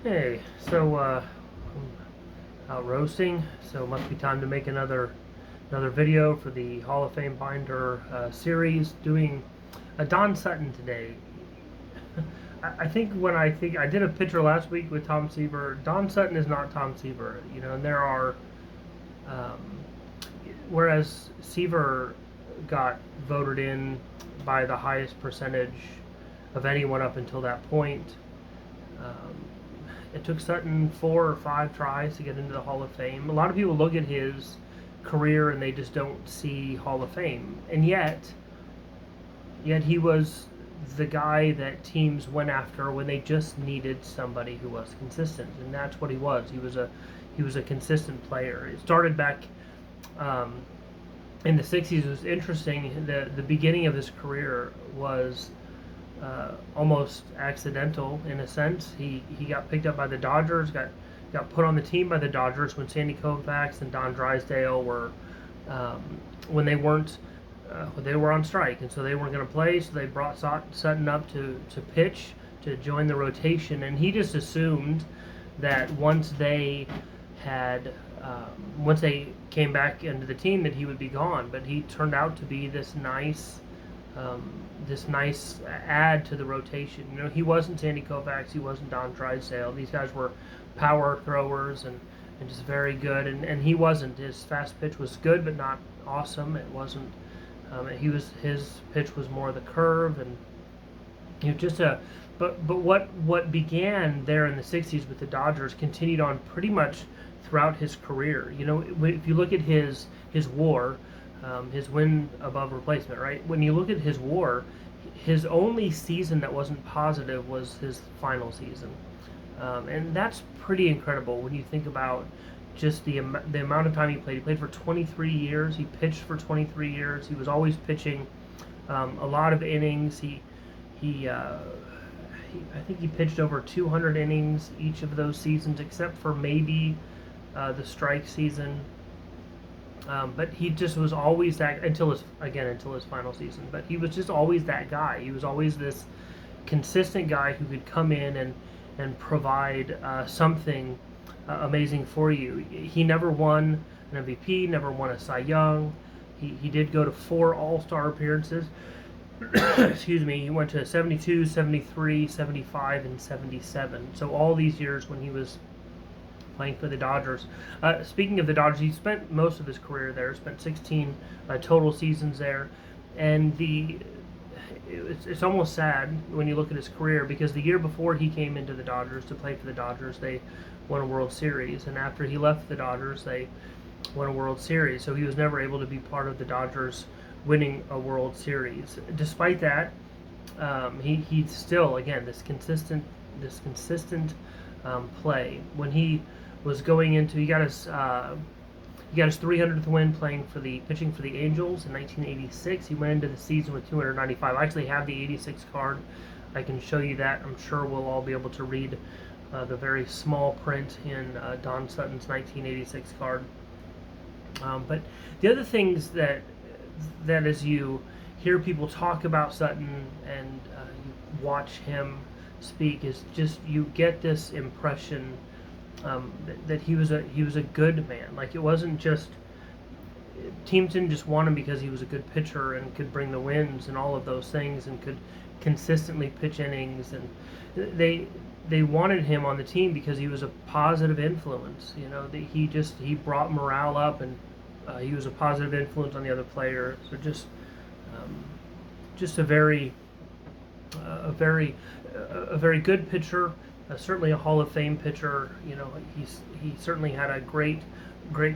Hey, I'm out roasting, so it must be time to make another video for the Hall of Fame Binder series. Doing a Don Sutton today. I think I did a picture last week with Tom Seaver. Don Sutton is not Tom Seaver, and there are um, whereas Seaver got voted in by the highest percentage of anyone up until that point. Um, it took Sutton 4 or 5 tries to get into the Hall of Fame. A lot of people look at his career and they just don't see Hall of Fame, and yet he was the guy that teams went after when they just needed somebody who was consistent, and that's what he was. He was a consistent player. It started back um, in the '60s. It was interesting. The beginning of his career was almost accidental in a sense. He got picked up by the Dodgers, got put on the team by the Dodgers when Sandy Koufax and Don Drysdale were um, when they were on strike, and so they weren't going to play. So they brought Sutton up to pitch, to join the rotation, and he just assumed that once they came back into the team, that he would be gone. But he turned out to be um, this nice add to the rotation. He wasn't Sandy Koufax, he wasn't Don Drysdale. These guys were power throwers and just very good. And he wasn't. His fast pitch was good, but not awesome. It wasn't. His pitch was more the curve, and just a. But what began there in the '60s with the Dodgers continued on pretty much throughout his career. If you look at his WAR, his win above replacement, right? When you look at his WAR, his only season that wasn't positive was his final season, and that's pretty incredible when you think about just the amount of time he played. He played for 23 years. He pitched for 23 years. He was always pitching a lot of innings. I think he pitched over 200 innings each of those seasons, except for maybe the strike season. But he just was always that until his final season. But he was just always that guy. He was always this consistent guy who could come in and provide something amazing for you. He never won an MVP, never won a Cy Young. He did go to 4 All-Star appearances. Excuse me. He went to 72, 73, 75, and 77. So all these years when he was playing for the Dodgers. Speaking of the Dodgers, he spent most of his career there. Spent 16 total seasons there, and it's almost sad when you look at his career, because the year before he came into the Dodgers to play for the Dodgers, they won a World Series, and after he left the Dodgers, they won a World Series. So he was never able to be part of the Dodgers winning a World Series. Despite that, he still, again, this consistent play. When he was going into, he got his 300th win pitching for the Angels in 1986. He went into the season with 295. I actually have the '86 card. I can show you that. I'm sure we'll all be able to read the very small print in Don Sutton's 1986 card. But the other things that as you hear people talk about Sutton and you watch him speak, is just you get this impression that he was a good man. Like, it wasn't just teams didn't just want him because he was a good pitcher and could bring the wins and all of those things and could consistently pitch innings, and they wanted him on the team because he was a positive influence. He brought morale up, and he was a positive influence on the other players. So just a very good pitcher, certainly a Hall of Fame pitcher. He certainly had a great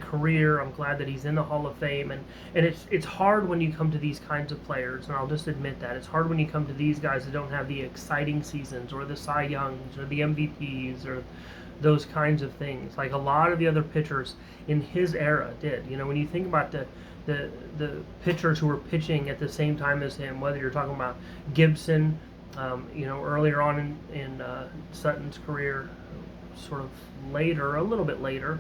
career. I'm glad that he's in the Hall of Fame, and it's hard when you come to these kinds of players, and I'll just admit that it's hard when you come to these guys that don't have the exciting seasons or the Cy Youngs or the MVPs or those kinds of things, like a lot of the other pitchers in his era did. When you think about the pitchers who were pitching at the same time as him, whether you're talking about Gibson, earlier on in Sutton's career, sort of later, a little bit later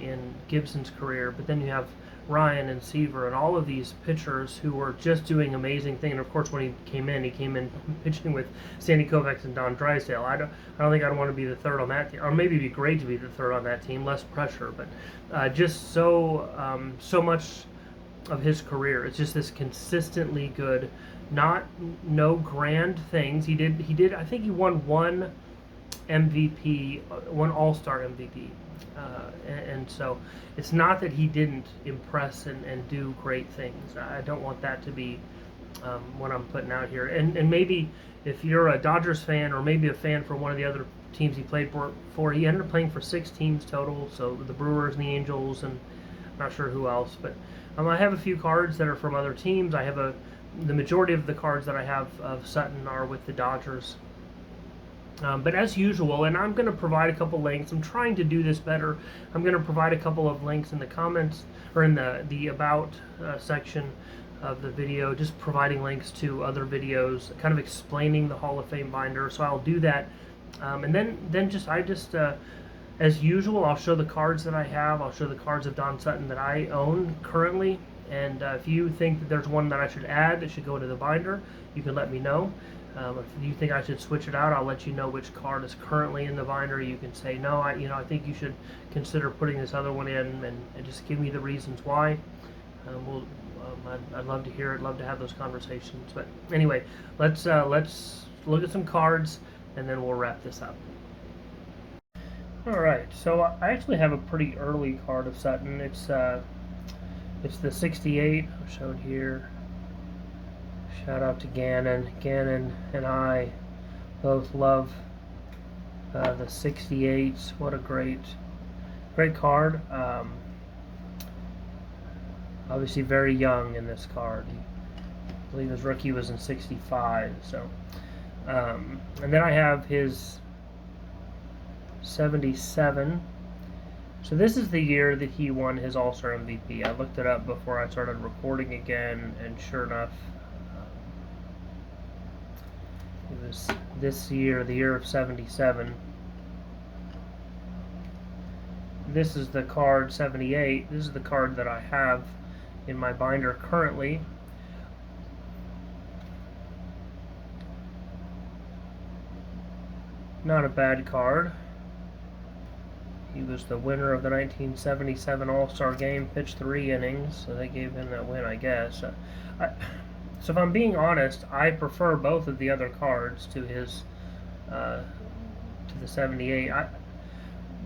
in Gibson's career, but then you have Ryan and Seaver and all of these pitchers who were just doing amazing things. And of course, when he came in pitching with Sandy Koufax and Don Drysdale. I don't think I'd want to be the third on that team, or maybe it'd be great to be the third on that team, less pressure. But just so much of his career, it's just this consistently good. No grand things. He did. I think he won one MVP, one All-Star MVP. And so it's not that he didn't impress and do great things. I don't want that to be what I'm putting out here. And maybe if you're a Dodgers fan, or maybe a fan for one of the other teams he played for, he ended up playing for 6 teams total. So the Brewers and the Angels, and I'm not sure who else. But I have a few cards that are from other teams. The majority of the cards that I have of Sutton are with the Dodgers. But as usual, and I'm going to provide a couple links. I'm trying to do this better. I'm going to provide a couple of links in the comments, or in the about section of the video, just providing links to other videos, kind of explaining the Hall of Fame binder. So I'll do that, and then as usual, I'll show the cards that I have. I'll show the cards of Don Sutton that I own currently. And if you think that there's one that I should add that should go into the binder, you can let me know. If you think I should switch it out, I'll let you know which card is currently in the binder. You can say, no, I think you should consider putting this other one in, and just give me the reasons why. I'd love to hear it, love to have those conversations. But anyway, let's look at some cards, and then we'll wrap this up. All right, so I actually have a pretty early card of Sutton. It's the 68 showed here. Shout out to Gannon. Gannon and I both love the 68s. What a great card. Obviously very young in this card. I believe his rookie was in 65. So, and then I have his 77. So this is the year that he won his All-Star MVP. I looked it up before I started recording again, and sure enough, it was this year, the year of 77. This is the card 78. This is the card that I have in my binder currently. Not a bad card. He was the winner of the 1977 All-Star Game, pitched 3 innings, so they gave him that win, I guess. So if I'm being honest, I prefer both of the other cards to his to the 78.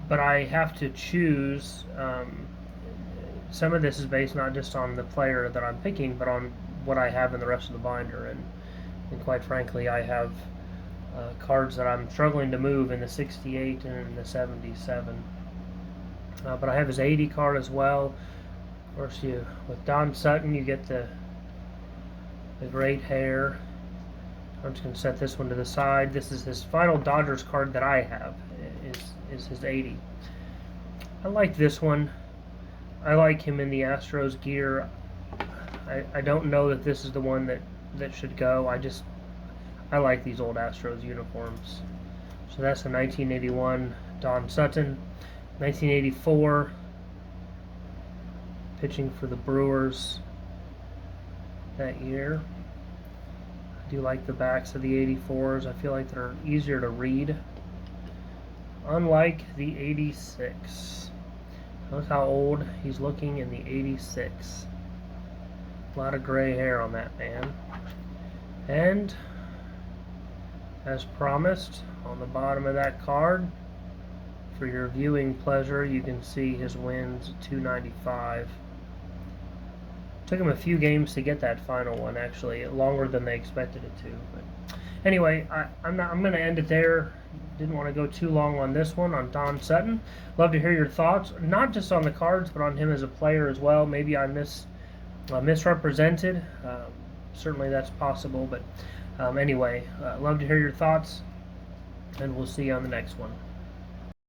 But I have to choose. Some of this is based not just on the player that I'm picking, but on what I have in the rest of the binder. And quite frankly, I have cards that I'm struggling to move in the 68 and in the 77. But I have his 80 card as well. Of course, with Don Sutton, you get the great hair. I'm just going to set this one to the side. This is his final Dodgers card that I have. Is his 80. I like this one. I like him in the Astros gear. I don't know that this is the one that should go. I like these old Astros uniforms. So that's the 1981 Don Sutton. 1984, pitching for the Brewers that year. I do like the backs of the 84s. I feel like they're easier to read. Unlike the 86. Notice how old he's looking in the 86. A lot of gray hair on that man. And as promised, on the bottom of that card, for your viewing pleasure, you can see his wins, 295. Took him a few games to get that final one, actually, longer than they expected it to. But anyway, I'm going to end it there. Didn't want to go too long on this one, on Don Sutton. Love to hear your thoughts, not just on the cards, but on him as a player as well. Maybe I misrepresented. Certainly that's possible, but anyway, love to hear your thoughts, and we'll see you on the next one.